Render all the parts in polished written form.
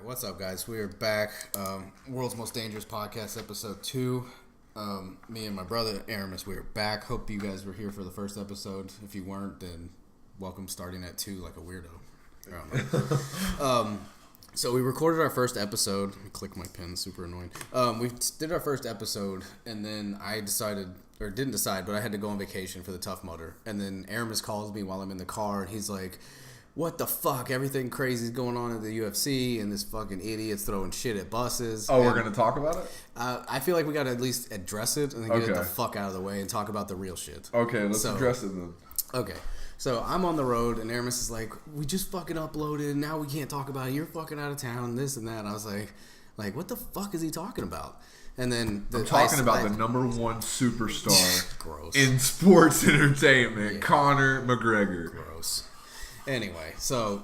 What's up, guys? We are back. World's Most Dangerous Podcast, episode 2. Me and my brother, Erimus, we are back. Hope you guys were here for the first episode. If you weren't, then welcome starting at 2 like a weirdo. So we recorded our first episode. Let me click my pen, super annoying. We did our first episode, and then I decided, or didn't decide, but I had to go on vacation for the Tough Mudder. And then Erimus calls me while I'm in the car, and he's like, what the fuck? Everything crazy is going on at the UFC, and this fucking idiot's throwing shit at buses. Oh, we're going to talk about it? I feel like we got to at least address it and then get it the fuck out of the way and talk about the real shit. Okay, let's address it then. Okay. So I'm on the road, and Erimus is like, we just fucking uploaded, now we can't talk about it. You're fucking out of town, this and that. And I was like, what the fuck is he talking about? And then I'm talking about the number one superstar gross. In sports entertainment, Conor McGregor. Gross. Anyway, so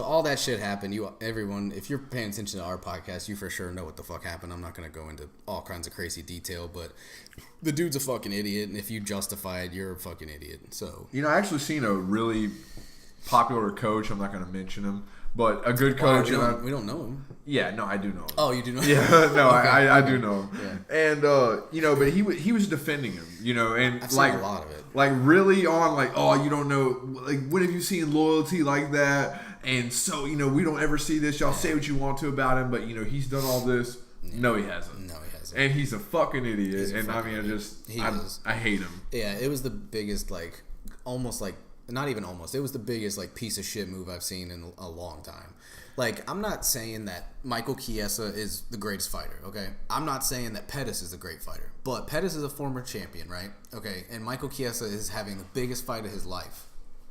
all that shit happened. Everyone, if you're paying attention to our podcast, you for sure know what the fuck happened. I'm not going to go into all kinds of crazy detail, but the dude's a fucking idiot, and if you justify it, you're a fucking idiot. So, I actually seen a really popular coach. I'm not going to mention him, but a good coach. We don't know him. Yeah, no, I do know him. Oh, you do know him? Yeah, no, okay. I do know him. Yeah. And but he was defending him, and I've seen a lot of it. Like really on like, oh, you don't know, like when have you seen loyalty like that? And so we don't ever see this. Y'all say what you want to about him, but he's done all this. Yeah. No, he hasn't. And he's a fucking idiot. I hate him. Yeah, it was the biggest it was the biggest piece of shit move I've seen in a long time. Like, I'm not saying that Michael Chiesa is the greatest fighter, okay? I'm not saying that Pettis is a great fighter. But Pettis is a former champion, right? Okay, and Michael Chiesa is having the biggest fight of his life.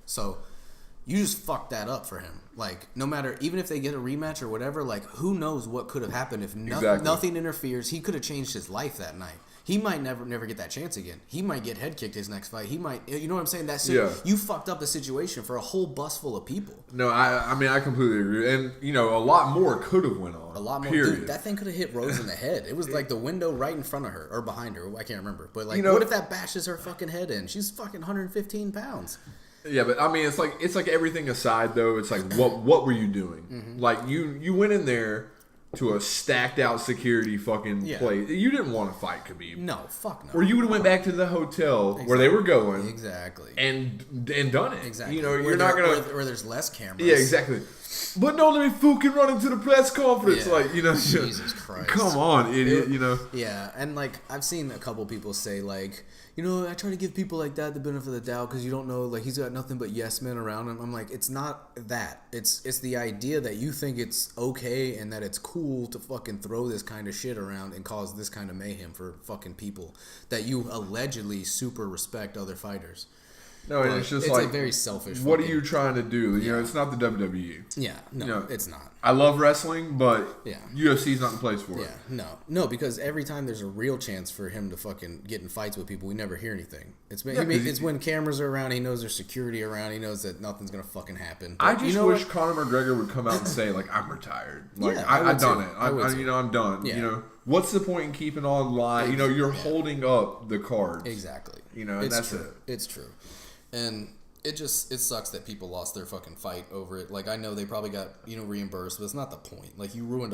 So, you just fucked that up for him. Like, no matter, even if they get a rematch or whatever, who knows what could have happened if nothing interferes. He could have changed his life that night. He might never get that chance again. He might get head kicked his next fight. He might, you know what I'm saying? You fucked up the situation for a whole bus full of people. No, I completely agree. And, a lot more could have went on. A lot more. Period. Dude, that thing could have hit Rose in the head. It was like the window right in front of her or behind her. I can't remember. But what if that bashes her fucking head in? She's fucking 115 pounds. Yeah, but it's like everything aside though. It's like what were you doing? Mm-hmm. Like you went in there to a stacked out security fucking place. You didn't want to fight Khabib. No, fuck no. Or you would have went back to the hotel where they were going. Exactly. And done it. Exactly. You're not gonna where there's less cameras. Yeah, exactly. But no, let me fucking run into the press conference. Yeah. Jesus Christ. Come on, idiot. Yeah, and I've seen a couple people say I try to give people like that the benefit of the doubt because you don't know, he's got nothing but yes men around him. I'm like, it's not that. It's the idea that you think it's okay and that it's cool to fucking throw this kind of shit around and cause this kind of mayhem for fucking people that you allegedly super respect other fighters. No, and it's just a very selfish. What are you trying to do? It's not the WWE. Yeah, no, it's not. I love wrestling, but UFC's not the place for it. Yeah, no, because every time there's a real chance for him to fucking get in fights with people, we never hear anything. It's when cameras are around, he knows there's security around, he knows that nothing's gonna fucking happen. But I just wish Conor McGregor would come out and say I'm retired. I've done it. I'm done. Yeah. What's the point in keeping on line? You're holding up the cards. Exactly. And that's true. it. It's true. And it sucks that people lost their fucking fight over it. I know they probably got, reimbursed, but it's not the point. You ruined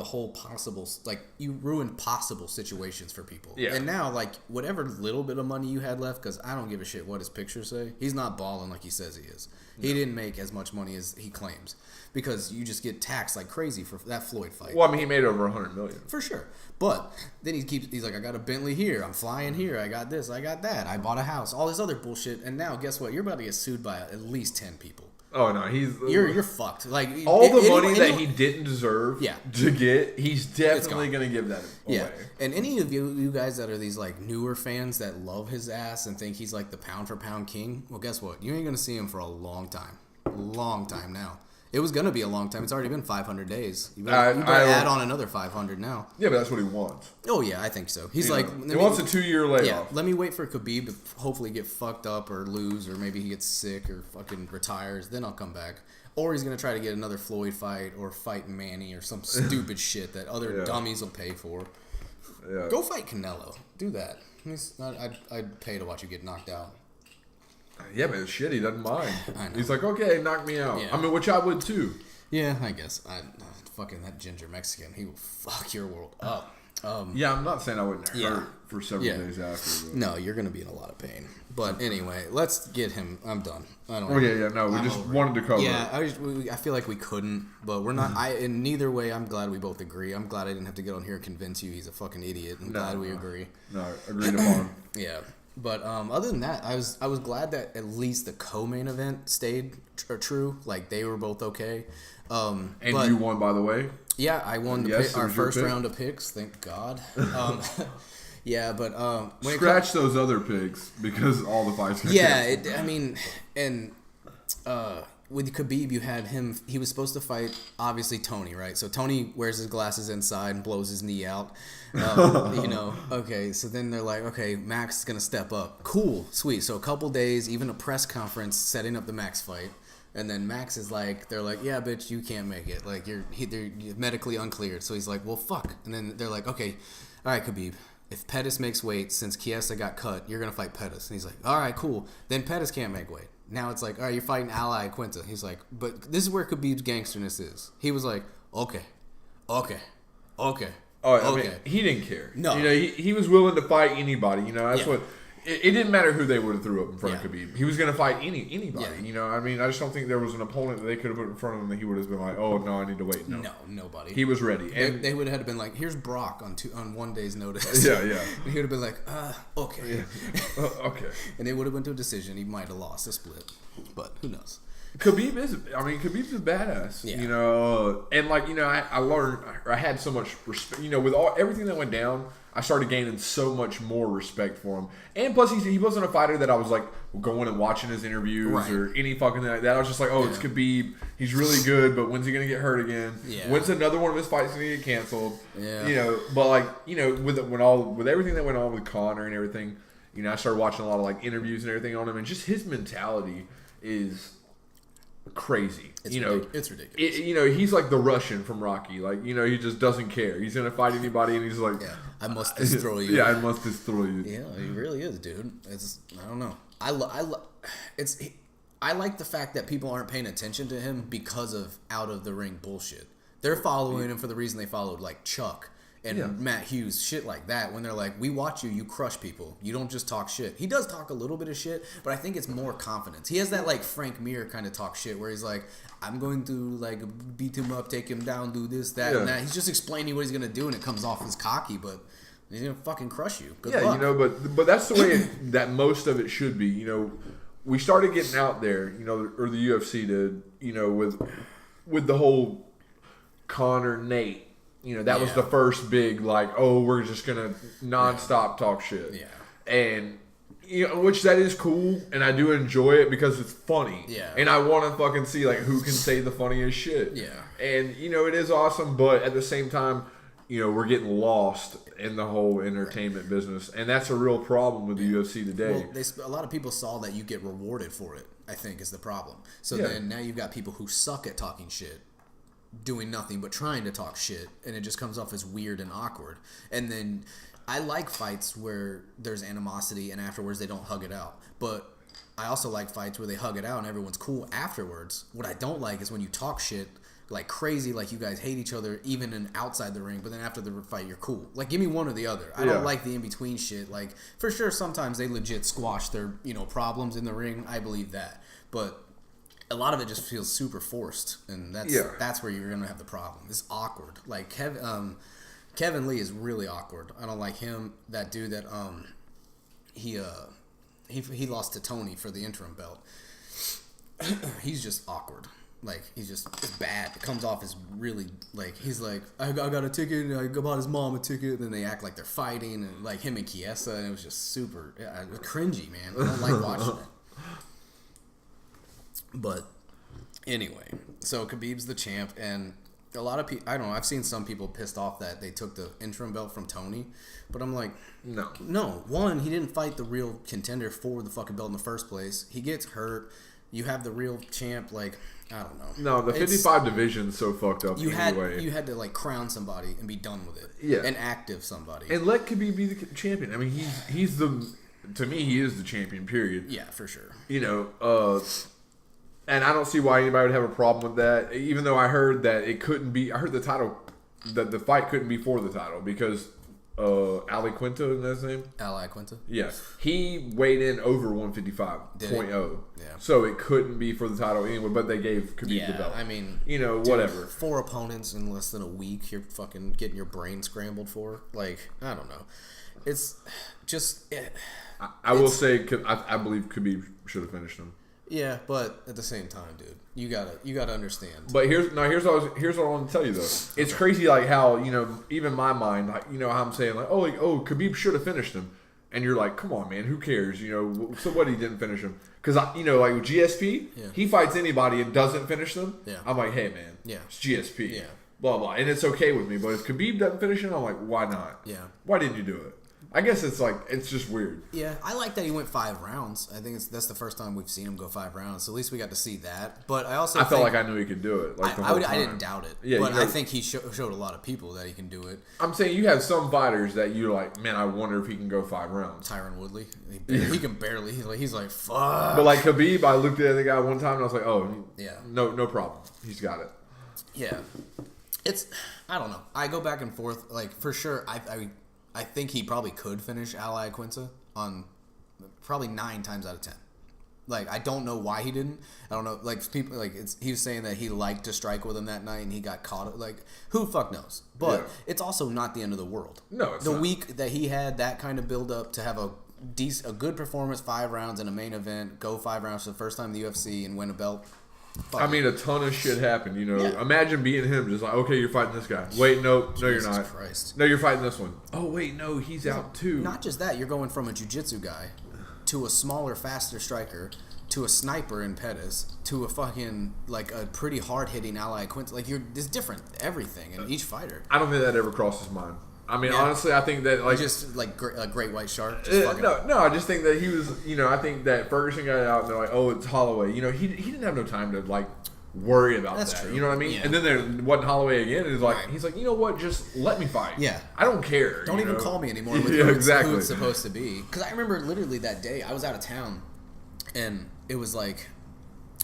you ruined possible situations for people. Yeah. And now, whatever little bit of money you had left, because I don't give a shit what his pictures say, he's not balling like he says he is. No. He didn't make as much money as he claims. Because you just get taxed like crazy for that Floyd fight. Well, he made over $100 million. For sure. But then he's like, I got a Bentley here. I'm flying here. I got this. I got that. I bought a house. All this other bullshit. And now, guess what? You're about to get sued by at least 10 people. Oh, no. You're fucked. All the money that he didn't deserve to get, he's definitely going to give that away. Yeah. And any of you guys that are these newer fans that love his ass and think he's the pound for pound king, well, guess what? You ain't going to see him for a long time. Long time now. It was going to be a long time. It's already been 500 days. You better add on another 500 now. Yeah, but that's what he wants. Oh, yeah, I think so. He's he wants a 2-year layoff. Yeah, let me wait for Khabib to hopefully get fucked up or lose, or maybe he gets sick or fucking retires. Then I'll come back. Or he's going to try to get another Floyd fight or fight Manny or some stupid shit that other dummies will pay for. Yeah. Go fight Canelo. Do that. I'd pay to watch you get knocked out. Yeah, but shit, he doesn't mind. I know. He's like, okay, knock me out. Yeah. Which I would too. Yeah, I guess. Fucking that ginger Mexican, he will fuck your world up. Yeah, I'm not saying I wouldn't hurt for several days after. But. No, you're going to be in a lot of pain. But anyway, let's get him. I'm done. I don't. No, we just wanted to cover. Yeah, I feel like we couldn't, but we're not. In neither way, I'm glad we both agree. I'm glad I didn't have to get on here and convince you he's a fucking idiot. I'm glad we agree. No, agreed upon. Yeah. But other than that, I was glad that at least the co-main event stayed true. Like, they were both okay. And you won, by the way. Yeah, I won our first round of picks. Thank God. Yeah, but scratch those other picks because all the fights. With Khabib, you had him. He was supposed to fight, obviously, Tony, right? So Tony wears his glasses inside and blows his knee out. Okay, so then they're like, okay, Max is going to step up. Cool, sweet. So a couple days, even a press conference setting up the Max fight. And then Max is like, they're like, yeah, bitch, you can't make it. Like, you're medically uncleared. So he's like, well, fuck. And then they're like, okay, all right, Khabib. If Pettis makes weight, since Chiesa got cut, you're going to fight Pettis. And he's like, all right, cool. Then Pettis can't make weight. Now it's like, all right, you're fighting Ally Quinta. He's like, but this is where Khabib's gangsterness is. He was like, okay. Oh, I mean, he didn't care. No. He was willing to fight anybody. That's what... It didn't matter who they would have threw up in front of Khabib. He was going to fight anybody. Yeah. I mean, I just don't think there was an opponent that they could have put in front of him that he would have been like, oh, no, I need to wait. No, nobody. He was ready. And they would have had to been like, here's Brock on 1 day's notice. Yeah. And he would have been like, okay. Yeah. Okay. And it would have went to a decision. He might have lost a split. But who knows? Khabib's a badass. Yeah. And I learned, I had so much respect, with everything that went down. I started gaining so much more respect for him. And plus, he wasn't a fighter that I was like going and watching his interviews or any fucking thing like that. I was just like, it's Khabib. He's really good, but when's he going to get hurt again? Yeah. When's another one of his fights going to get canceled? Yeah. But with everything that went on with Conor and everything, I started watching a lot of interviews and everything on him, and just his mentality is crazy. It's ridiculous. He's like the Russian from Rocky. He just doesn't care. He's gonna fight anybody, and he's like, I must destroy you. Yeah, I must destroy you. Yeah, he really is, dude. I don't know. I like the fact that people aren't paying attention to him because of out of the ring bullshit. They're following him for the reason they followed like Chuck and Matt Hughes, shit like that, when they're like, we watch you crush people. You don't just talk shit. He does talk a little bit of shit, but I think it's more confidence. He has that like Frank Mir kind of talk shit where he's like, I'm going to beat him up, take him down, do this, that, and that. He's just explaining what he's going to do, and it comes off as cocky, but he's going to fucking crush you. Good luck. But that's the way that most of it should be. We started getting out there, or the UFC did, with the whole Conor Nate. That was the first big, we're just going to nonstop talk shit. Yeah. And, which that is cool, and I do enjoy it because it's funny. Yeah. And I want to fucking see, who can say the funniest shit. Yeah. And, it is awesome, but at the same time, we're getting lost in the whole entertainment business. And that's a real problem with the UFC today. Well, a lot of people saw that you get rewarded for it, I think, is the problem. So then now you've got people who suck at talking shit, doing nothing but trying to talk shit, and it just comes off as weird and awkward. And then I like fights where there's animosity and afterwards they don't hug it out, but I also like fights where they hug it out and everyone's cool afterwards. What I don't like is when you talk shit like crazy, like you guys hate each other even outside the ring, but then after the fight you're cool. Give me one or the other. I don't like the in-between shit. For sure sometimes they legit squash their problems in the ring. I believe that, but a lot of it just feels super forced, and that's where you're gonna have the problem. It's awkward. Kevin Lee is really awkward. I don't like him. That dude that he lost to Tony for the interim belt. He's just awkward. It's bad. It comes off as really he's like, I got a ticket, and I bought his mom a ticket, and then they act like they're fighting, and him and Chiesa, and it was just super cringy, man. I don't like watching it. But anyway, so Khabib's the champ, and a lot of people, I don't know, I've seen some people pissed off that they took the interim belt from Tony, but I'm like, no. One, he didn't fight the real contender for the fucking belt in the first place. He gets hurt. You have the real champ, I don't know. No, the 55 division's so fucked up anyway. You had to crown somebody and be done with it. Yeah. An active somebody. And let Khabib be the champion. I mean, to me, he is the champion, period. Yeah, for sure. And I don't see why anybody would have a problem with that. Even though I heard that it couldn't be. I heard the title, that the fight couldn't be for the title because Ali Quinta, is that his name? Ali Quinta? Yeah. He weighed in over 155.0. Yeah. So it couldn't be for the title anyway, but they gave Khabib the belt. I mean, whatever. 4 opponents in less than a week, you're fucking getting your brain scrambled for. Like, I don't know. It's just... I will say, I believe Khabib should have finished him. Yeah, but at the same time, dude, you gotta understand. But here's what I want to tell you though. It's crazy, like how even my mind, like how I'm saying like Khabib should have finished him, and you're like, come on, man, who cares? So what, he didn't finish him because like with GSP, he fights anybody and doesn't finish them. Yeah. I'm like, hey man, it's GSP. Yeah. Blah blah, and it's okay with me. But if Khabib doesn't finish him, I'm like, why not? Yeah. Why didn't you do it? I guess it's just weird. Yeah, I like that he went 5 rounds. I think that's the first time we've seen him go 5 rounds. So at least we got to see that. But I felt like I knew he could do it. Like I didn't doubt it. Yeah, but I think he showed a lot of people that he can do it. I'm saying you have some fighters that you're like, man, I wonder if he can go 5 rounds. Tyron Woodley, he can barely. He's like fuck. But like Khabib, I looked at the guy one time and I was like, no problem, he's got it. Yeah, I don't know. I go back and forth. Like for sure, I think he probably could finish Ali Quinta on probably 9 times out of 10. Like, I don't know why he didn't. I don't know. Like, people, like, he was saying that he liked to strike with him that night and he got caught. Like, who the fuck knows? But it's also not the end of the world. No, it's not. The week that he had that kind of build up to have a good performance, 5 rounds in a main event, go 5 rounds for the first time in the UFC and win a belt. I mean, a ton of shit happened, Imagine being him, just like, okay, you're fighting this guy. Wait, no, you're not. Christ. No, you're fighting this one. Oh, wait, no, he's out too. Not just that, you're going from a jiu-jitsu guy to a smaller, faster striker to a sniper in Pettis to a fucking, like, a pretty hard-hitting Ali Quinta. Like, it's different, everything in each fighter. I don't think that ever crosses his mind. I mean, honestly, I think that, like... Just, like, a great white shark? No, I just think that he was... I think that Ferguson got out, and they're like, oh, it's Holloway. He didn't have no time to, like, worry about that. True. You know what I mean? Yeah. And then there wasn't Holloway again, and he's like, you know what? Just let me fight. Yeah. I don't care. Don't even call me anymore with who it's supposed to be. Because I remember literally that day, I was out of town, and it was like,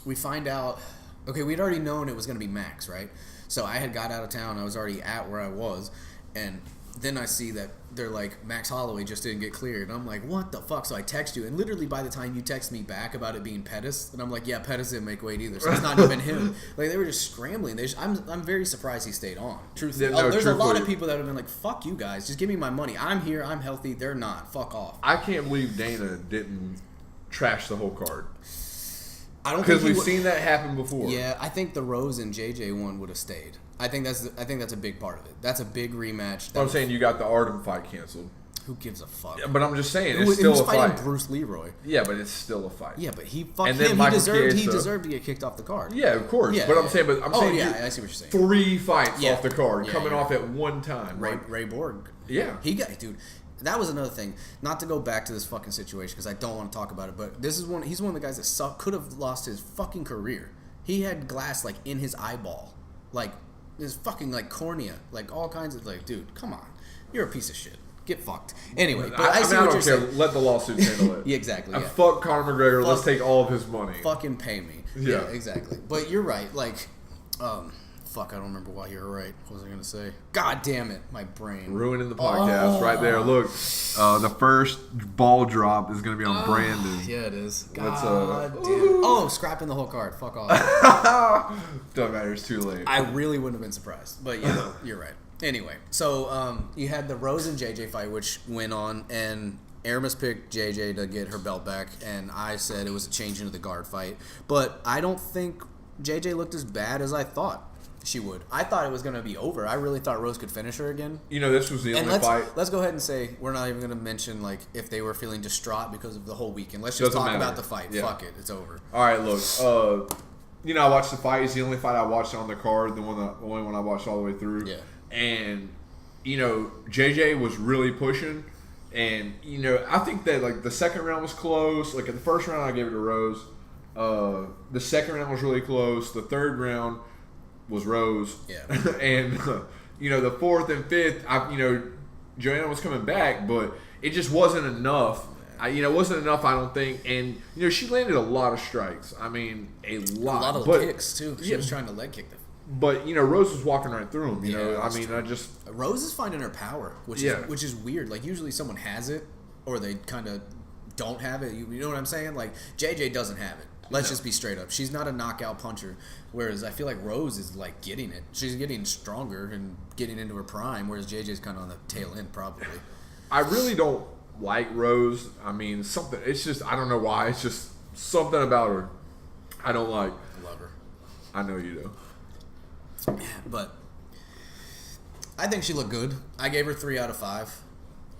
we find out... Okay, we'd already known it was going to be Max, right? So I had got out of town. I was already at where I was, and... Then I see that they're like, Max Holloway just didn't get cleared. And I'm like, what the fuck? So I text you. And literally by the time you text me back about it being Pettis, and I'm like, yeah, Pettis didn't make weight either. So it's not even him. Like, they were just scrambling. I'm very surprised he stayed on. Truthfully. There's a lot of people that have been like, fuck you guys. Just give me my money. I'm here. I'm healthy. They're not. Fuck off. I can't believe Dana didn't trash the whole card. I don't because we've seen that happen before. Yeah, I think the Rose and JJ one would have stayed. I think that's a big part of it. That's a big rematch. I'm saying you got the Artem fight canceled. Who gives a fuck? Yeah, but I'm just saying it's still a fight. Fighting Bruce Leroy. Yeah, but it's still a fight. Yeah, but he deserved to get kicked off the card. Yeah, of course. Yeah, but I'm saying I see what you're saying. 3 fights off the card coming off at one time. Ray Borg. Yeah, dude. That was another thing. Not to go back to this fucking situation because I don't want to talk about it, but he's one of the guys that could have lost his fucking career. He had glass like in his eyeball, like his fucking like cornea, like all kinds of like, dude, come on, you're a piece of shit. Get fucked. Anyway, but I see what you're saying. Let the lawsuits handle it. Yeah, exactly. Yeah. Fuck Conor McGregor. Let's take all of his money. Fucking pay me. Yeah, exactly. But you're right. Like, fuck, I don't remember why you were right. What was I going to say? God damn it. My brain. Ruining the podcast right there. Look, the first ball drop is going to be on Brandon. Yeah, it is. God damn it. Oh, scrapping the whole card. Fuck off. Don't matter. It's too late. I really wouldn't have been surprised. But yeah, you're right. Anyway, so you had the Rose and JJ fight, which went on, and Erimus picked JJ to get her belt back, and I said it was a change into the guard fight. But I don't think JJ looked as bad as I thought she would. I thought it was going to be over. I really thought Rose could finish her again. This was the only fight. Let's go ahead and say we're not even going to mention like if they were feeling distraught because of the whole weekend. Let's just talk about the fight. Yeah. Fuck it. It's over. All right, look. I watched the fight. It's the only fight I watched on the card. The only one I watched all the way through. Yeah. And, JJ was really pushing. And, I think that, like, the second round was close. Like, in the first round, I gave it to Rose. The second round was really close. The third round was Rose. Yeah. And, the fourth and fifth, Joanna was coming back, but it just wasn't enough It wasn't enough, I don't think. And, she landed a lot of strikes. I mean, a lot. A lot of kicks, too. She was trying to leg kick them. But, Rose was walking right through them, Rose is finding her power, which is weird. Like, usually someone has it, or they kind of don't have it. You know what I'm saying? Like, JJ doesn't have it. Let's just be straight up. She's not a knockout puncher, whereas I feel like Rose is, like, getting it. She's getting stronger and getting into her prime, whereas JJ's kind of on the tail end, probably. I really don't like Rose. I mean, it's just, I don't know why. It's just something about her I don't like. I love her. I know you do. But I think she looked good. I gave her 3 out of 5.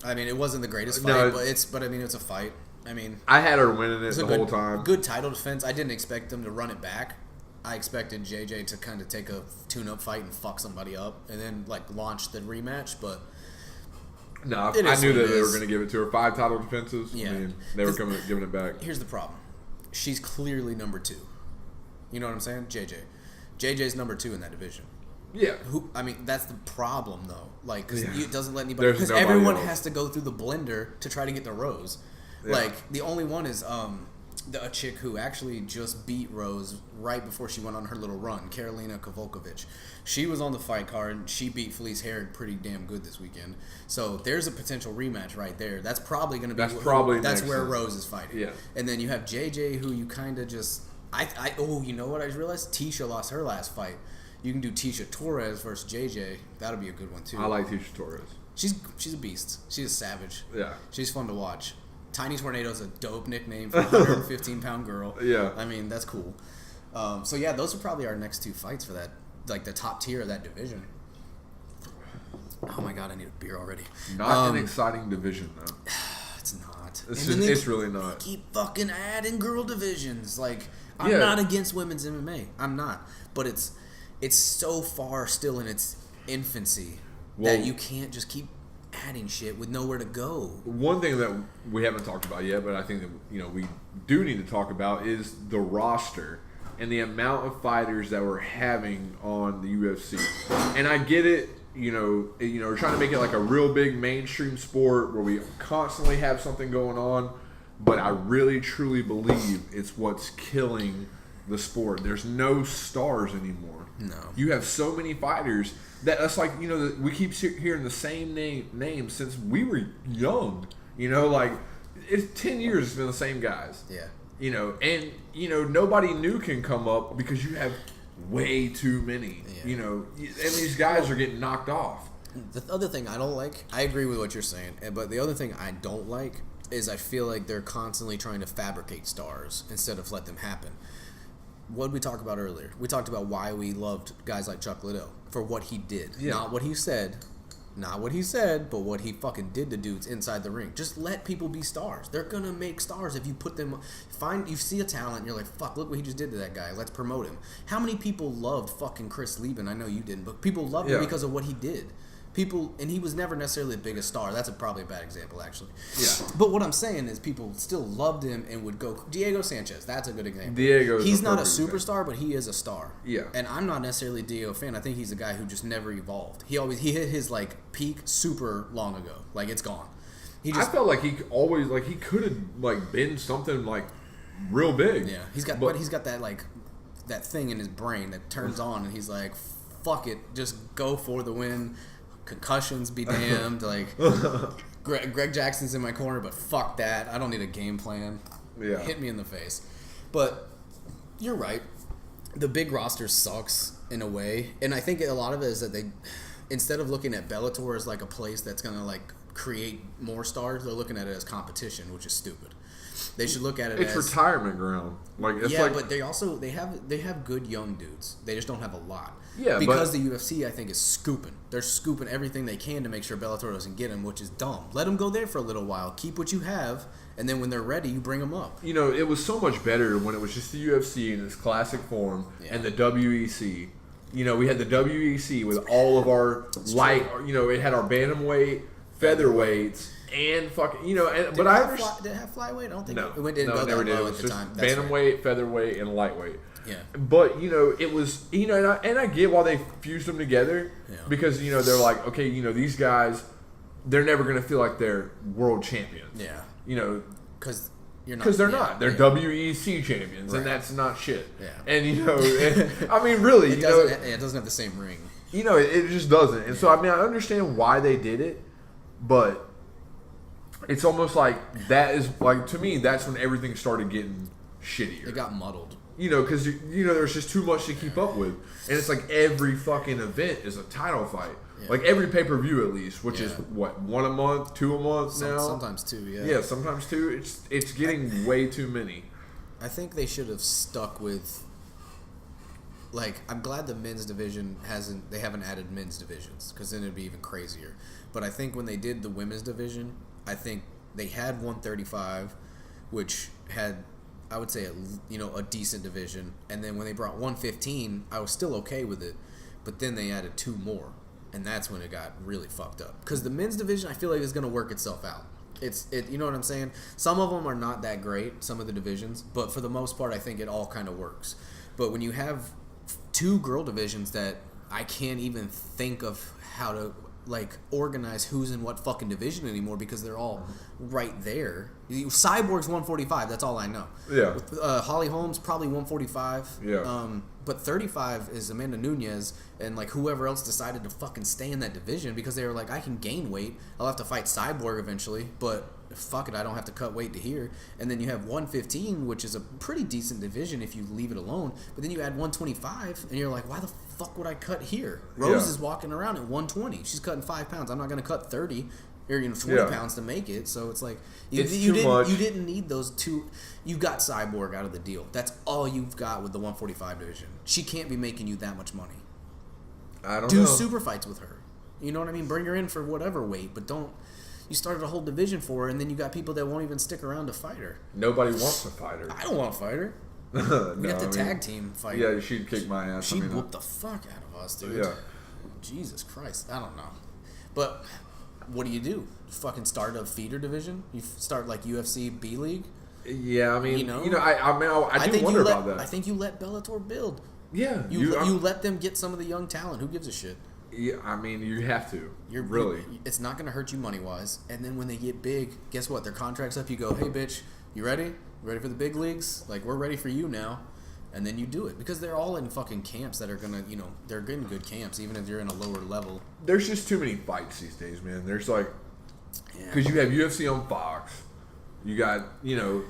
I mean, it wasn't the greatest fight, but I mean, it's a fight. I mean, I had her winning it the whole time. Good title defense. I didn't expect them to run it back. I expected JJ to kind of take a tune-up fight and fuck somebody up, and then like launch the rematch. But no, I knew that they were going to give it to her. 5 title defenses. Yeah, I mean, they were giving it back. Here's the problem: she's clearly number 2. You know what I'm saying? JJ's number 2 in that division. Yeah. I mean, that's the problem, though. Like, because it doesn't let anybody... Because everyone has to go through the blender to try to get the Rose. Yeah. Like, the only one is a chick who actually just beat Rose right before she went on her little run, Karolina Kowalkiewicz. She was on the fight card, and she beat Felice Herrig pretty damn good this weekend. So, there's a potential rematch right there. That's probably going to be... That's where Rose is fighting. Yeah. And then you have JJ, who you kind of just... you know what I realized? Tisha lost her last fight. You can do Tisha Torres versus JJ. That'll be a good one too. I like Tisha Torres. She's a beast. She's a savage. Yeah. She's fun to watch. Tiny Tornado's a dope nickname for a 115-pound girl. Yeah. I mean, that's cool. So yeah, those are probably our next 2 fights for that, like the top tier of that division. Oh my god, I need a beer already. Not an exciting division though. It's not. It's really not. Keep fucking adding girl divisions. Like, I'm not against women's MMA. I'm not. But it's so far still in its infancy that you can't just keep adding shit with nowhere to go. One thing that we haven't talked about yet, but I think that we do need to talk about is the roster and the amount of fighters that we're having on the UFC. And I get it. We're trying to make it like a real big mainstream sport where we constantly have something going on. But I really, truly believe it's what's killing the sport. There's no stars anymore. No. You have so many fighters that's like, we keep hearing the same name since we were young. Like, it's 10 years it's been the same guys. Yeah. And, nobody new can come up because you have way too many. Yeah. And these guys are getting knocked off. The other thing I don't like, I agree with what you're saying, but the other thing I don't like is I feel like they're constantly trying to fabricate stars instead of let them happen. What did we talk about earlier? We talked about why we loved guys like Chuck Liddell for what he did. Yeah. Not what he said, but what he fucking did to dudes inside the ring. Just let people be stars. They're going to make stars if you put them... You see a talent and you're like, fuck, look what he just did to that guy. Let's promote him. How many people loved fucking Chris Lieben? I know you didn't, but people loved him because of what he did. And he was never necessarily the biggest star. That's probably a bad example, actually. Yeah. But what I'm saying is people still loved him and would go... Diego Sanchez, that's a good example. He's not a superstar, but he is a star. Yeah. And I'm not necessarily a Diego fan. I think he's a guy who just never evolved. He hit his, like, peak super long ago. Like, it's gone. I felt like he could have, like, been something, like, real big. Yeah. But he's got that, like, that thing in his brain that turns on, and he's like, fuck it, just go for the win. Concussions be damned. Like, Greg Jackson's in my corner, but fuck that. I don't need a game plan. Yeah. Hit me in the face. But you're right. The big roster sucks in a way. And I think a lot of it is that they, instead of looking at Bellator as like a place that's going to like create more stars, they're looking at it as competition, which is stupid. They should look at it as... It's retirement ground. But they have good young dudes. They just don't have a lot. Yeah, because the UFC, I think, is scooping. They're scooping everything they can to make sure Bellator doesn't get them, which is dumb. Let them go there for a little while. Keep what you have, and then when they're ready, you bring them up. It was so much better when it was just the UFC in its classic form and the WEC. We had the WEC with all of our light... it had our bantamweight, featherweights... And fucking, did it have flyweight? I don't think it didn't go that low at the time. Bantamweight, featherweight, and lightweight. Yeah. But, it was, and I get why they fused them together because, they're like, okay, these guys, they're never going to feel like they're world champions. Yeah. Because you're not. Because they're not. They're WEC champions, and that's not shit. Yeah. And, I mean, really, it doesn't have the same ring. It just doesn't. And so, I mean, I understand why they did it, but it's almost like that is, like, to me, that's when everything started getting shittier. It got muddled. Because, there's just too much to keep up with. And it's like every fucking event is a title fight. Yeah. Like every pay-per-view at least, which is, what, 1 a month, 2 a month now? Sometimes 2, yeah. Yeah, sometimes 2. It's getting way too many. I think they should have stuck with, like, I'm glad the men's division they haven't added men's divisions, because then it'd be even crazier. But I think when they did the women's division, I think they had 135, which had, I would say, a decent division. And then when they brought 115, I was still okay with it. But then they added 2 more. And that's when it got really fucked up. Because the men's division, I feel like, is going to work itself out. You know what I'm saying? Some of them are not that great, some of the divisions. But for the most part, I think it all kind of works. But when you have 2 girl divisions that I can't even think of how to, like, organize who's in what fucking division anymore, because they're all right there. Cyborg's 145, that's all I know. Yeah. With, Holly Holmes, probably 145. Yeah. But 35 is Amanda Nunes and, like, whoever else decided to fucking stay in that division, because they were like, I can gain weight. I'll have to fight Cyborg eventually, but fuck it, I don't have to cut weight to here. And then you have 115, which is a pretty decent division if you leave it alone. But then you add 125, and you're like, why the fuck would I cut here? Rose is walking around at 120. She's cutting 5 pounds. I'm not going to cut 30 or 20 pounds to make it. So it's like you didn't need those 2. You got Cyborg out of the deal. That's all you've got with the 145 division. She can't be making you that much money. I don't know. Do super fights with her. You know what I mean? Bring her in for whatever weight, but don't. You started a whole division for her, and then you got people that won't even stick around to fight her. Nobody wants to fight her. I don't want to fight her. We got the tag team fight. Yeah, she'd kick my ass. She'd whoop the fuck out of us, dude. Yeah. Jesus Christ. I don't know. But what do you do? Fucking start a feeder division? You start like UFC B League? Yeah, I mean, I do wonder about that. I think you let Bellator build. Yeah. You let them get some of the young talent. Who gives a shit? Yeah, I mean, you have to. Really. It's not going to hurt you money-wise. And then when they get big, guess what? Their contract's up. You go, hey, bitch, you ready? You ready for the big leagues? Like, we're ready for you now. And then you do it. Because they're all in fucking camps that are going to, they're in good camps, even if you're in a lower level. There's just too many fights these days, man. There's like, because you have UFC on Fox. You got, you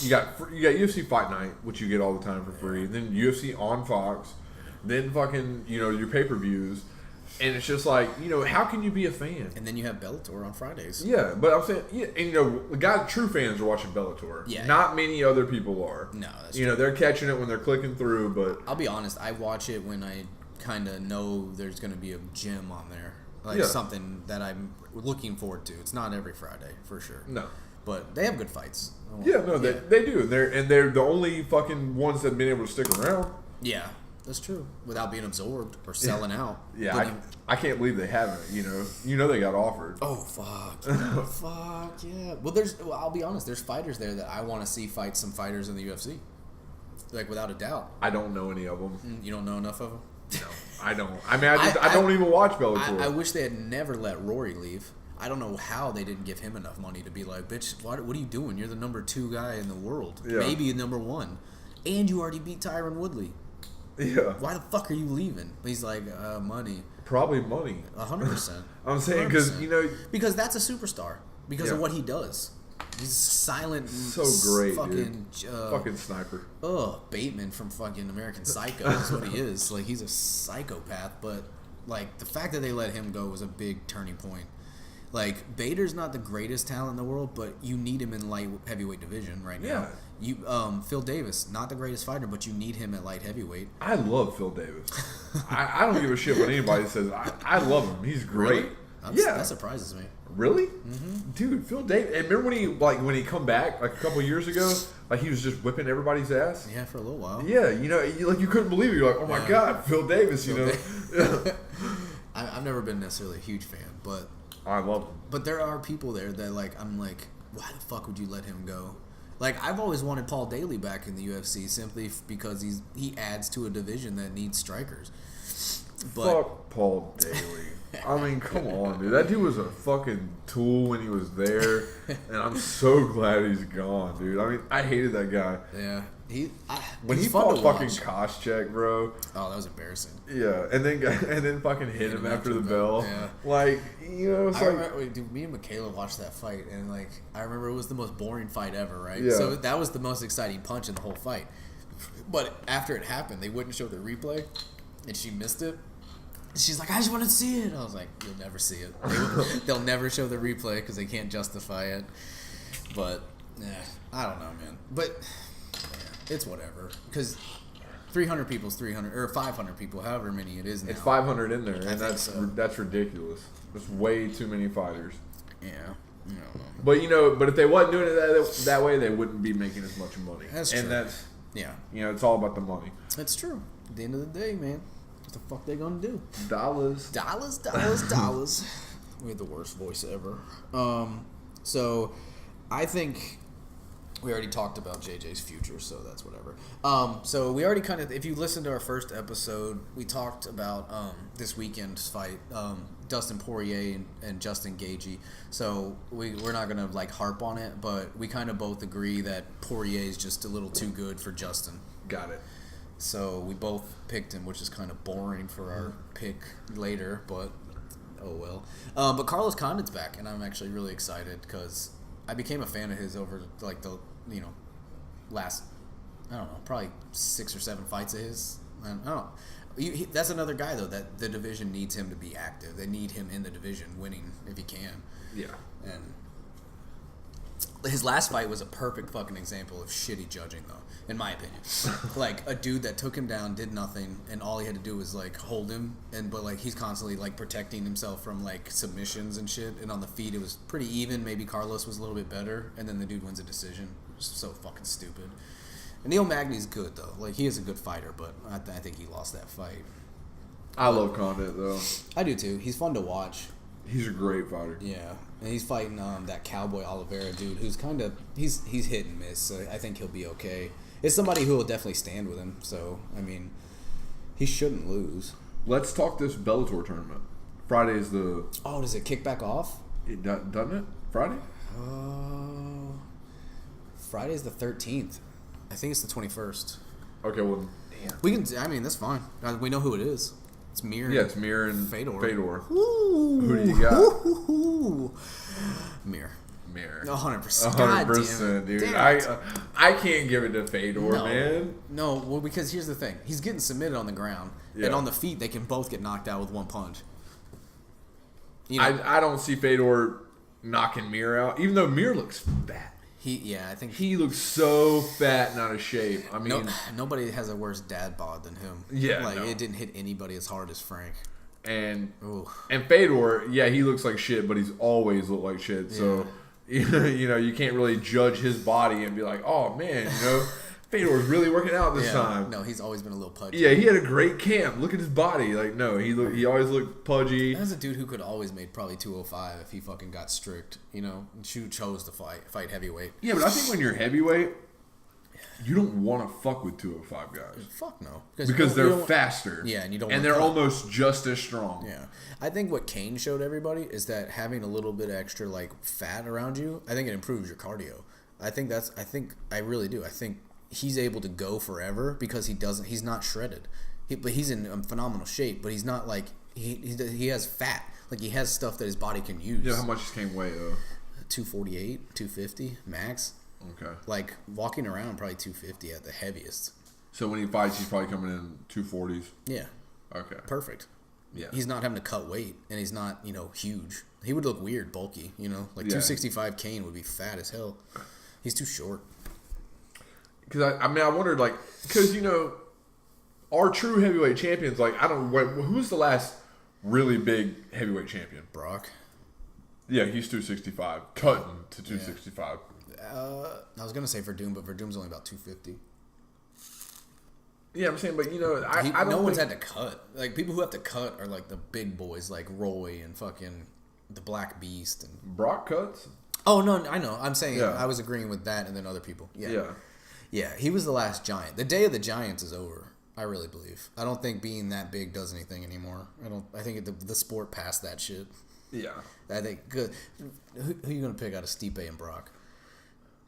got UFC Fight Night, which you get all the time for free. And then UFC on Fox. Then fucking, your pay-per-views. And it's just like, how can you be a fan? And then you have Bellator on Fridays. Yeah, but I'm saying, and true fans are watching Bellator. Yeah. Not many other people are. No, that's true. They're catching it when they're clicking through, but... I'll be honest, I watch it when I kind of know there's going to be a gym on there. Like something that I'm looking forward to. It's not every Friday, for sure. No. But they have good fights. Yeah, no, they do. They're the only fucking ones that have been able to stick around. Yeah. That's true. Without being absorbed or selling out. Yeah, I can't believe they haven't. They got offered. Oh fuck. Fuck yeah. Well, I'll be honest. There's fighters there that I want to see fight some fighters in the UFC. Like without a doubt. I don't know any of them. You don't know enough of them. No, I don't. I mean, I don't even watch Bellator. I wish they had never let Rory leave. I don't know how they didn't give him enough money to be like, bitch, what are you doing? You're the number 2 guy in the world. Yeah. Maybe number 1, and you already beat Tyron Woodley. Yeah. Why the fuck are you leaving? He's like, money. Probably money. 100%. I'm saying because because that's a superstar because of what he does. He's silent. So great, fucking fucking sniper. Bateman from fucking American Psycho is what he is. Like he's a psychopath, but like the fact that they let him go was a big turning point. Like Bader's not the greatest talent in the world, but you need him in light heavyweight division right now. Yeah. You Phil Davis, not the greatest fighter, but you need him at light heavyweight. I love Phil Davis. I don't give a shit what anybody says. I love him. He's great. Really? That surprises me. Really? Mm-hmm. Dude, Phil Davis. And remember when he come back like a couple years ago, like he was just whipping everybody's ass. Yeah, for a little while. Yeah, you couldn't believe it. You're like, oh my god, Phil Davis. I've never been necessarily a huge fan, but I love him. But there are people there that I'm like, why the fuck would you let him go? Like I've always wanted Paul Daly back in the UFC simply because he adds to a division that needs strikers. But fuck Paul Daly. I mean, come on, dude. That dude was a fucking tool when he was there, and I'm so glad he's gone, dude. I mean, I hated that guy. Yeah. When he fought fucking Koscheck, bro. Oh, that was embarrassing. Yeah, and then fucking hit him after the bell. Yeah. Like, you know, it's dude, me and Michaela watched that fight, and like, I remember it was the most boring fight ever, right? Yeah. So that was the most exciting punch in the whole fight. But after it happened, they wouldn't show the replay, and she missed it. She's like, I just want to see it. I was like, you'll never see it. They'll never show the replay because they can't justify it. But, I don't know, man. But it's whatever. Because 300 people's 300, or 500 people, however many it is now. It's 500 in there, and that's ridiculous. There's way too many fighters. Yeah. I don't But know. but if they wasn't doing it that way, they wouldn't be making as much money. That's true. And that's, yeah. It's all about the money. That's true. At the end of the day, man. What the fuck they gonna do? Dollars. We had the worst voice ever. So I think we already talked about JJ's future, so that's whatever. So we already kind of, if you listened to our first episode, we talked about this weekend's fight, Dustin Poirier and Justin Gaethje. So we're not gonna like harp on it, but we kind of both agree that Poirier is just a little too good for Justin. Got it. So we both picked him, which is kind of boring for our pick later, but oh well. But Carlos Condit's back, and I'm actually really excited because I became a fan of his over like the last, I don't know, probably 6 or 7 fights of his. I don't know. That's another guy though that the division needs him to be active. They need him in the division winning if he can. Yeah. And his last fight was a perfect fucking example of shitty judging, though, in my opinion. Like, a dude that took him down, did nothing, and all he had to do was, like, hold him, but, like, he's constantly, like, protecting himself from, like, submissions and shit, and on the feet it was pretty even. Maybe Carlos was a little bit better, and then the dude wins a decision. So fucking stupid. And Neil Magny's good, though. Like, he is a good fighter, but I think he lost that fight. I love Condit, though. I do, too. He's fun to watch. He's a great fighter. Yeah, and he's fighting that Cowboy Oliveira dude, who's kind of he's hit and miss. So I think he'll be okay. It's somebody who will definitely stand with him. So I mean, he shouldn't lose. Let's talk this Bellator tournament. Friday's the. Oh, does it kick back off? It doesn't it? Friday? Friday's the 13th. I think it's the 21st. Okay, well, damn. We can. I mean, that's fine. We know who it is. It's Mir. Yeah, it's Mir and Fedor. Who do you got? Mir. 100%. 100%, dude. I can't give it to Fedor, man. No, well, because here's the thing. He's getting submitted on the ground, and on the feet, they can both get knocked out with one punch. I don't see Fedor knocking Mir out, even though Mir looks fat. I think he looks so fat and out of shape. I mean, nobody has a worse dad bod than him. Yeah, it didn't hit anybody as hard as Frank. And Fedor, he looks like shit, but he's always looked like shit. So you can't really judge his body and be like, oh man, Fedor's really working out this time. No, he's always been a little pudgy. Yeah, he had a great camp. Look at his body. Like, no, he always looked pudgy. That's a dude who could always made probably 205 if he fucking got strict. Chose to fight heavyweight. Yeah, but I think when you're heavyweight, you don't want to fuck with 205 guys. Fuck no, because they're faster. Yeah, and you don't. And they're almost just as strong. Yeah, I think what Kane showed everybody is that having a little bit extra like fat around you, I think it improves your cardio. I really do. I think he's able to go forever because he's not shredded. But he's in phenomenal shape, but he's not like he has fat. Like he has stuff that his body can use. Yeah, how much does Kane weigh though? 248, 250 max. Okay. Like walking around probably 250 at the heaviest. So when he fights, he's probably coming in 240s. Yeah. Okay. Perfect. Yeah. He's not having to cut weight, and he's not huge. He would look weird, bulky. Like 265 Kane would be fat as hell. He's too short. Because I wondered because our true heavyweight champions, who's the last really big heavyweight champion? Brock. Yeah, he's 265, cutting to 265. I was gonna say Verdum, but Verdum's only about 250. Yeah, I'm saying, but I don't. No one's had to cut. Like people who have to cut are like the big boys, like Roy and fucking the Black Beast and Brock cuts. Oh no, I know. I'm saying I was agreeing with that, and then other people. Yeah. Yeah. Yeah, he was the last giant. The day of the giants is over. I really believe. I don't think being that big does anything anymore. I think the sport passed that shit. Yeah. I think good. Who you gonna pick out of Stipe and Brock?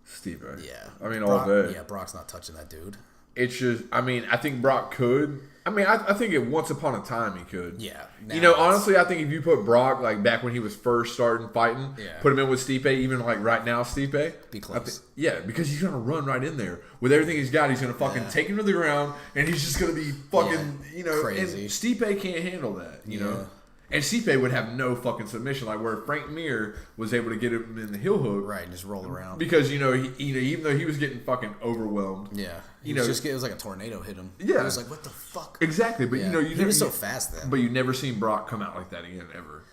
Stipe. Yeah. I mean, Brock, all day. Yeah, Brock's not touching that dude. It's just, I mean, I think Brock could. I mean, I think at once upon a time he could. Yeah. Honestly, I think if you put Brock, like, back when he was first starting fighting, put him in with Stipe, even, like, right now, Stipe. Be close. Because he's going to run right in there. With everything he's got, he's going to fucking take him to the ground, and he's just going to be fucking, crazy. And Stipe can't handle that, you know? And Stipe would have no fucking submission, like where Frank Mir was able to get him in the heel hook, right, and just roll around. Because he even though he was getting fucking overwhelmed, it was like a tornado hit him. Yeah, it was like, what the fuck? Exactly, but he was so fast then. But you never seen Brock come out like that again ever.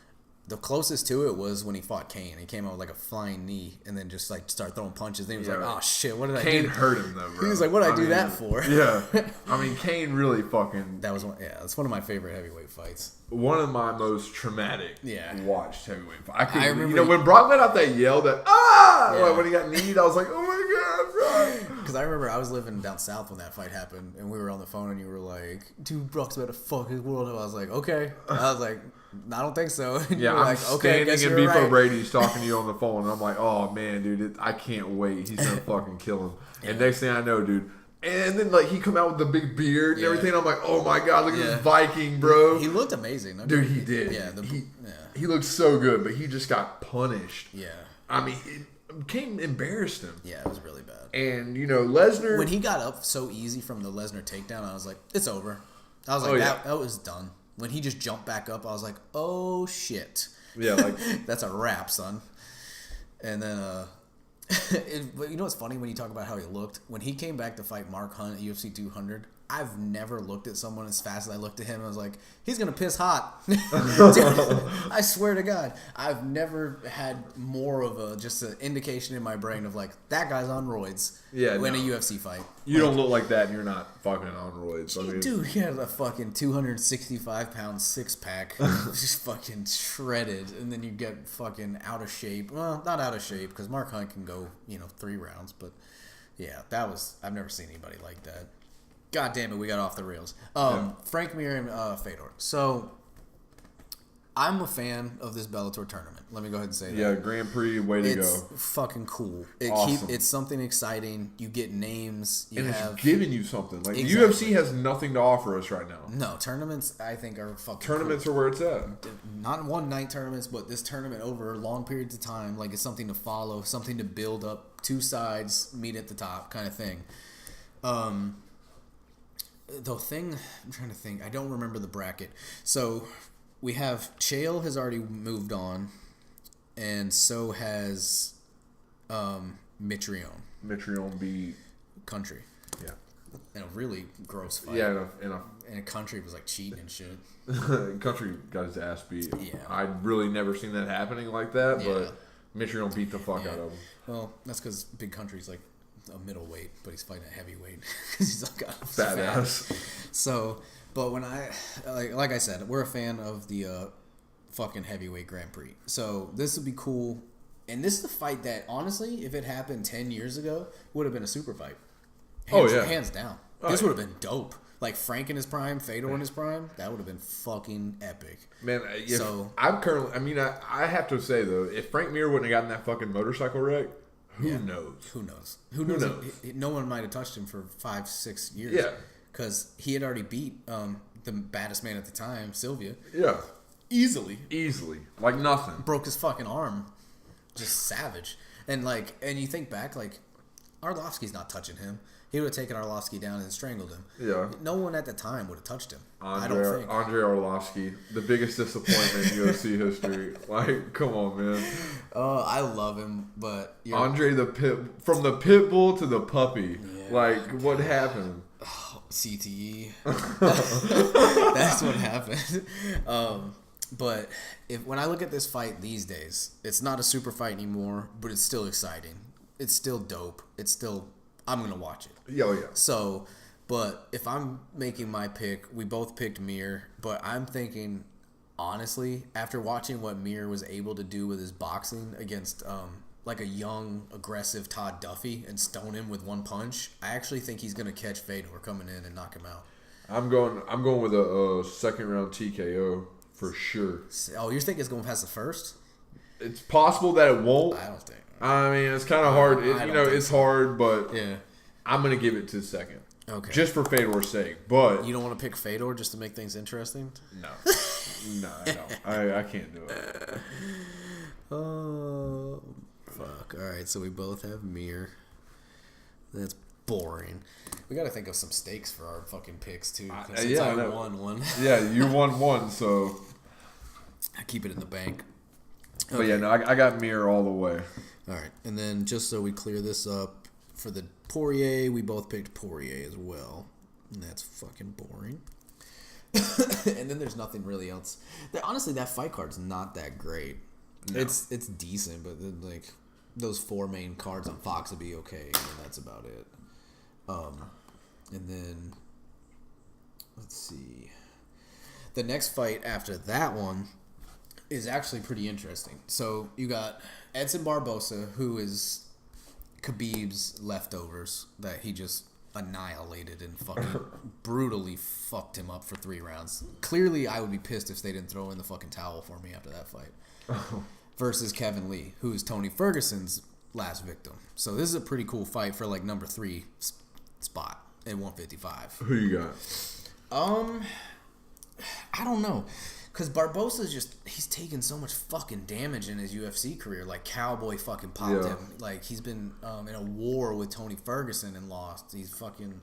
The closest to it was when he fought Kane. He came out with like a flying knee and then just like started throwing punches. Then he was like, "Oh shit, what did I do?" Kane hurt him though, bro. He was like, "What did I do that for?" Yeah, I mean, Kane really fucking. That was one. Yeah, that's one of my favorite heavyweight fights. One of my most traumatic watched heavyweight fights. I remember, when Brock let out that yell, like when he got kneed, I was like, "Oh my god, bro!" Because I remember I was living down south when that fight happened, and we were on the phone, and you were like, "Dude, Brock's about to fuck his world." And I was like, "Okay." I was like, "I don't think so." And yeah, I'm like, standing in Beefo Brady's talking to you on the phone, and I'm like, "Oh man, dude, I can't wait. He's gonna fucking kill him." And next thing I know, dude. And then, like, he come out with the big beard and everything. I'm like, oh, my God, look at this Viking, bro. He looked amazing. Dude, he did. Yeah. He looked so good, but he just got punished. Yeah. I mean, Kane embarrassed him. Yeah, it was really bad. And, Lesnar. When he got up so easy from the Lesnar takedown, I was like, it's over. I was like, that was done. When he just jumped back up, I was like, oh, shit. Yeah, like. That's a wrap, son. And then, you know what's funny when you talk about how he looked? When he came back to fight Mark Hunt at UFC 200, I've never looked at someone as fast as I looked at him. I was like, he's going to piss hot. Dude, I swear to God, I've never had more of just an indication in my brain of like, that guy's on roids in a UFC fight. You don't look like that and you're not fucking on roids. Dude, he had a fucking 265-pound six-pack. Just fucking shredded. And then you get fucking out of shape. Well, not out of shape because Mark Hunt can go, 3 rounds. But yeah, I've never seen anybody like that. God damn it, we got off the rails. Frank Mir and Fedor. So, I'm a fan of this Bellator tournament. Let me go ahead and say that. Yeah, Grand Prix, way to go. It's fucking cool. Awesome. It's something exciting. You get names. It's giving you something. Like, the UFC has nothing to offer us right now. No, tournaments, I think, are fucking Tournaments are where it's at. Not one-night tournaments, but this tournament over long periods of time. Like, it's something to follow, something to build up. 2 sides meet at the top kind of thing. The thing, I'm trying to think. I don't remember the bracket. So, we have Chael has already moved on, and so has Mitrione. Mitrione beat Country. Yeah. In a really gross fight. Yeah, and Country was like cheating and shit. Country got his ass beat. Yeah. I'd really never seen that happening like that, but Mitrione beat the fuck out of him. Well, that's because Big Country's like a middleweight, but he's fighting a heavyweight because he's like a badass. So, but when like I said, we're a fan of the fucking heavyweight Grand Prix. So this would be cool, and this is the fight that honestly, if it happened 10 years ago, would have been a super fight. Hands down. This would have been dope. Like Frank in his prime, Fedor in his prime, that would have been fucking epic. Man, I have to say though, if Frank Mir wouldn't have gotten that fucking motorcycle wreck. Who knows? Who knows? No one might have touched him for 5-6 years. Yeah. Because he had already beat the baddest man at the time, Sylvia. Yeah. Easily. Like nothing. Broke his fucking arm. Just savage. And you think back, like, Arlovsky's not touching him. He would have taken Arlovsky down and strangled him. Yeah. No one at the time would have touched him. I don't think. Andre Arlovsky, the biggest disappointment in UFC history. Like, come on, man. I love him, but Andre from the pit bull to the puppy. Yeah. Like, what happened? CTE. That's what happened. But when I look at this fight these days, it's not a super fight anymore, but it's still exciting. It's still dope. I'm going to watch it. Yeah. So, but if I'm making my pick, we both picked Mir, but I'm thinking, honestly, after watching what Mir was able to do with his boxing against like a young, aggressive Todd Duffy and stone him with one punch, I actually think he's going to catch Fedor coming in and knock him out. I'm going with a second round TKO for sure. Oh, you think it's going past the first? It's possible that it won't. I don't think. I mean, it's kind of hard. It's hard, but yeah, I'm gonna give it to second. Okay. Just for Fedor's sake, but you don't want to pick Fedor just to make things interesting? No, I don't. I can't do it. Oh, fuck! All right, so we both have Mir. That's boring. We got to think of some stakes for our fucking picks too. Since I won one. Yeah, you won one, so I keep it in the bank. Okay. But yeah, no, I got Mir all the way. All right, and then just so we clear this up, for the Poirier, we both picked Poirier as well, and that's fucking boring. And then there's nothing really else. Honestly, that fight card's not that great. No. It's decent, but then, like, those 4 main cards on Fox would be okay, and that's about it. And then let's see. The next fight after that one is actually pretty interesting. So you got Edson Barbosa, who is Khabib's leftovers that he just annihilated and fucking brutally fucked him up for 3 rounds. Clearly, I would be pissed if they didn't throw in the fucking towel for me after that fight. Versus Kevin Lee, who is Tony Ferguson's last victim. So this is a pretty cool fight for like number 3 spot at 155. Who you got? I don't know. Because Barbosa's he's taken so much fucking damage in his UFC career. Like, Cowboy fucking popped him. Like, he's been in a war with Tony Ferguson and lost. He's fucking...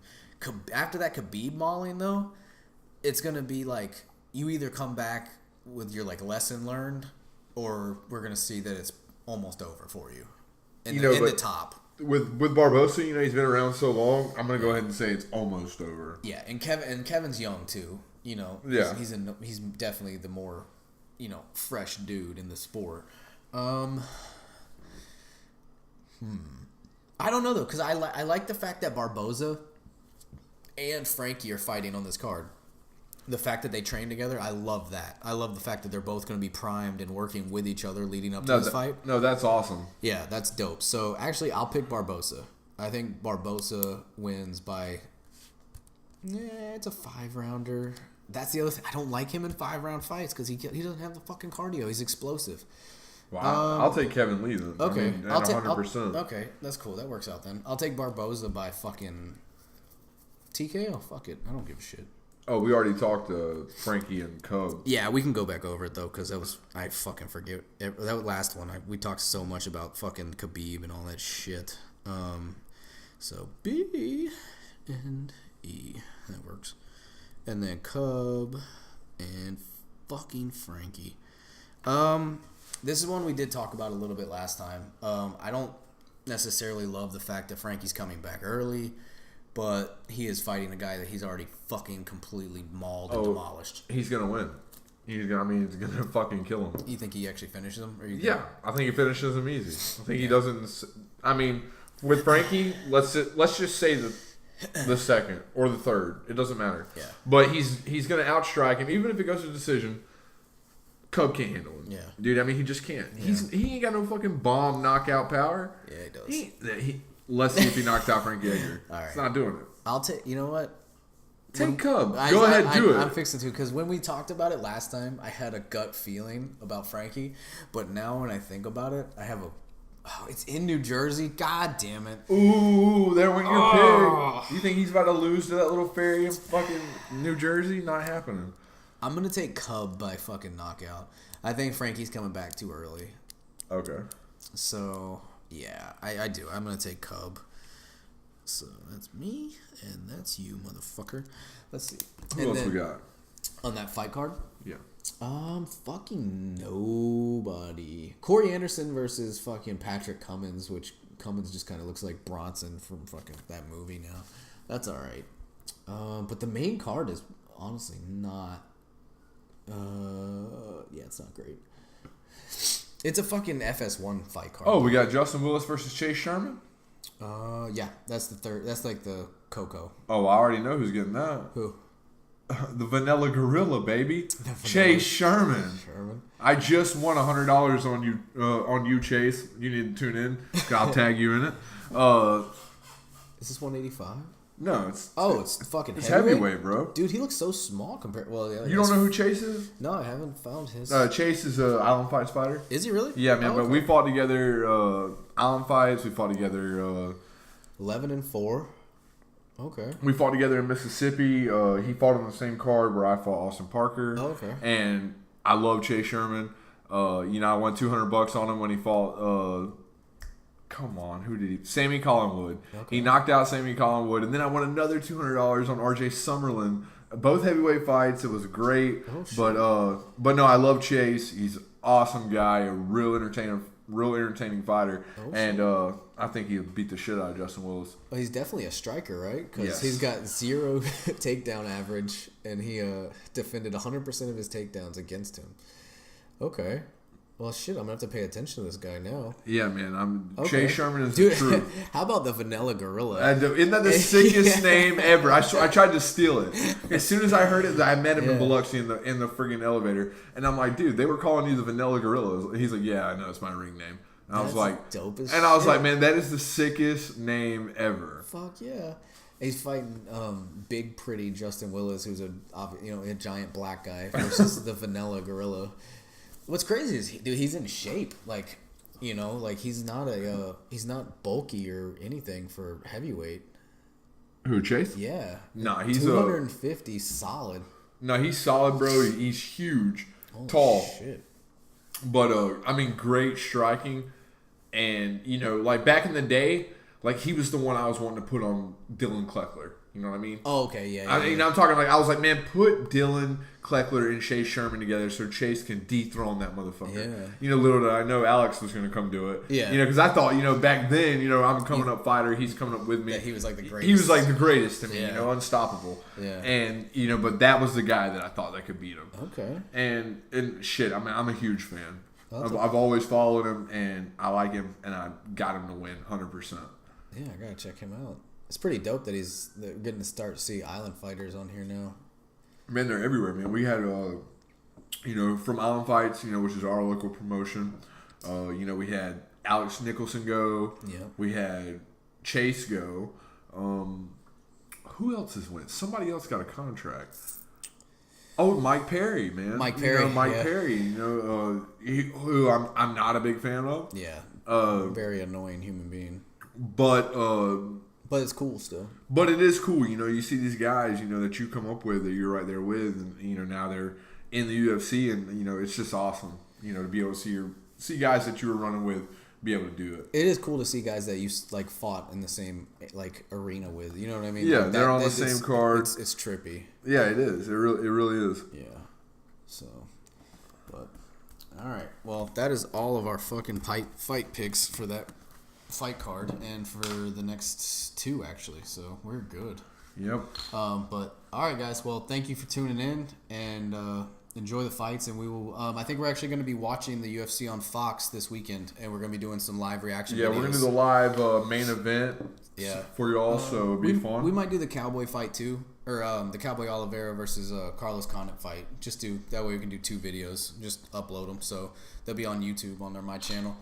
After that Khabib mauling, though, it's going to be like, you either come back with your, like, lesson learned, or we're going to see that it's almost over for you. In the top. With Barbosa, he's been around so long, I'm going to go ahead and say it's almost over. Yeah, and Kevin's young, too. He's definitely the more, fresh dude in the sport. I don't know though, because I like the fact that Barbosa and Frankie are fighting on this card. The fact that they train together, I love that. I love the fact that they're both going to be primed and working with each other leading up to this fight. No, that's awesome. Yeah, that's dope. So actually, I'll pick Barbosa. I think Barbosa wins by. It's a 5-rounder. That's the other thing. I don't like him in 5-round fights because he doesn't have the fucking cardio. He's explosive. Well, I'll take Kevin Lee then. Okay, I'll take 100%. Okay, that's cool. That works out then. I'll take Barbosa by fucking TKO. Fuck it. I don't give a shit. Oh, we already talked to Frankie and Cub. Yeah, we can go back over it though because I fucking forget that last one. We talked so much about fucking Khabib and all that shit. So B and E, that works. And then Cub and fucking Frankie. This is one we did talk about a little bit last time. I don't necessarily love the fact that Frankie's coming back early, but he is fighting a guy that he's already fucking completely mauled and demolished. He's gonna win. He's gonna fucking kill him. You think he actually finishes him? I think he finishes him easy. I think he doesn't. I mean, with Frankie, let's just say the second or the third. It doesn't matter. Yeah. But he's gonna outstrike him, even if it goes to decision. Cub can't handle him. Yeah. Dude, I mean, he just can't. Yeah. He ain't got no fucking bomb knockout power. Yeah, he does. Let's see if he knocks out Frankie Edgar. All right. He's not doing it. I'll take. You know what? Take Cub. Go ahead, do it. I'm fixing to, because when we talked about it last time, I had a gut feeling about Frankie, but now when I think about it, I have it's in New Jersey. God damn it. Ooh, there went your pick. You think he's about to lose to that little fairy in fucking New Jersey? Not happening. I'm going to take Cub by fucking knockout. I think Frankie's coming back too early. Okay. So, yeah, I do. I'm going to take Cub. So, that's me, and that's you, motherfucker. Let's see. Who else we got? On that fight card? Yeah. Fucking nobody. Corey Anderson versus fucking Patrick Cummins, which Cummins just kind of looks like Bronson from fucking that movie now. That's all right. But the main card is honestly not. It's not great. It's a fucking FS1 fight card. Oh, we got Justin Willis versus Chase Sherman? Yeah, that's the third. That's like the Coco. Oh, I already know who's getting that. Who? The Vanilla Gorilla, baby. Chase Sherman. I just won $100 on you, Chase. You need to tune in. I'll tag you in it. Is this 185? No, it's fucking it's heavyweight, bro. Dude, he looks so small compared. Well, yeah, you don't know who Chase is? No, I haven't found his. Chase is a Island Fights fighter. Is he really? Yeah, man. But we fought together Island Fights. We fought together 11-4. Okay. We fought together in Mississippi. He fought on the same card where I fought Austin Parker. Oh, okay. And I love Chase Sherman. I won $200 on him when he fought. Come on, who did he? Sammy Collingwood. Okay. He knocked out Sammy Collingwood, and then I won another $200 on RJ Summerlin. Both heavyweight fights. It was great. Oh, shit. But no, I love Chase. He's an awesome guy, a real entertaining fighter, and I think he'll beat the shit out of Justin Willis. Well, he's definitely a striker, right? Because he's got 0 takedown average, and he defended 100% of his takedowns against him. Okay. Well, shit, I'm going to have to pay attention to this guy now. Yeah, man. Chase Sherman is the truth. How about the Vanilla Gorilla? Isn't that the sickest name ever? I tried to steal it. As soon as I heard it, I met him in Biloxi in the friggin' elevator. And I'm like, dude, they were calling you the Vanilla Gorilla. He's like, yeah, I know. It's my ring name. And I was like, dope as and I was like, man, that is the sickest name ever. Fuck yeah. He's fighting big, pretty Justin Willis, who's a giant black guy, versus the Vanilla Gorilla. What's crazy is, he's in shape. Like, he's not bulky or anything for heavyweight. Who, Chase? Yeah. Nah, he's 250 solid. No, he's solid, bro. He's huge, tall. Shit. But great striking, and like back in the day, like he was the one I was wanting to put on Dylan Kleckler. You know what I mean? Oh, okay, yeah. I'm talking like I was like, man, put Dylan Kleckler and Chase Sherman together so Chase can dethrone that motherfucker. Yeah. Little did I know Alex was going to come do it. Yeah. Because I thought, back then, I'm a coming up fighter. He's coming up with me. Yeah, he was like the greatest. He was like the greatest to me. Unstoppable. Yeah. And but that was the guy that I thought that could beat him. Okay. And shit, I'm a huge fan. I've always followed him, and I like him, and I got him to win 100%. Yeah, I gotta check him out. It's pretty dope that they're getting to start to see Island Fighters on here now. Man, they're everywhere, man. We had, from Island Fights, which is our local promotion. We had Alex Nicholson go. Yeah. We had Chase go. Who else has went? Somebody else got a contract. Oh, Mike Perry, man. Mike Perry. Perry. Who I'm not a big fan of. Yeah. Very annoying human being. But it's cool still. But it is cool, you see these guys, that you come up with, that you're right there with, and now they're in the UFC, and it's just awesome, to be able to see guys that you were running with be able to do it. It is cool to see guys that you fought in the same arena with. You know what I mean? Yeah, they're on the same card. It's trippy. Yeah, it is. It really is. Yeah. So, but all right. Well, that is all of our fucking fight picks for that fight card, and for the next 2 actually, so we're good. Yep. But all right, guys. Well, thank you for tuning in, and enjoy the fights. And we will. I think we're actually going to be watching the UFC on Fox this weekend, and we're going to be doing some live reaction. Yeah, videos. We're going to do the live main event. Yeah. For you all, so it'll be fun. We might do the Cowboy fight too, or the Cowboy Oliveira versus Carlos Condit fight. That way we can do 2 videos. Just upload them, so they'll be on YouTube on my channel.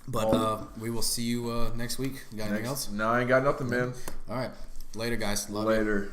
But we will see you next week. You got anything else? No, I ain't got nothing, man. All right. Later, guys. Love Later. you.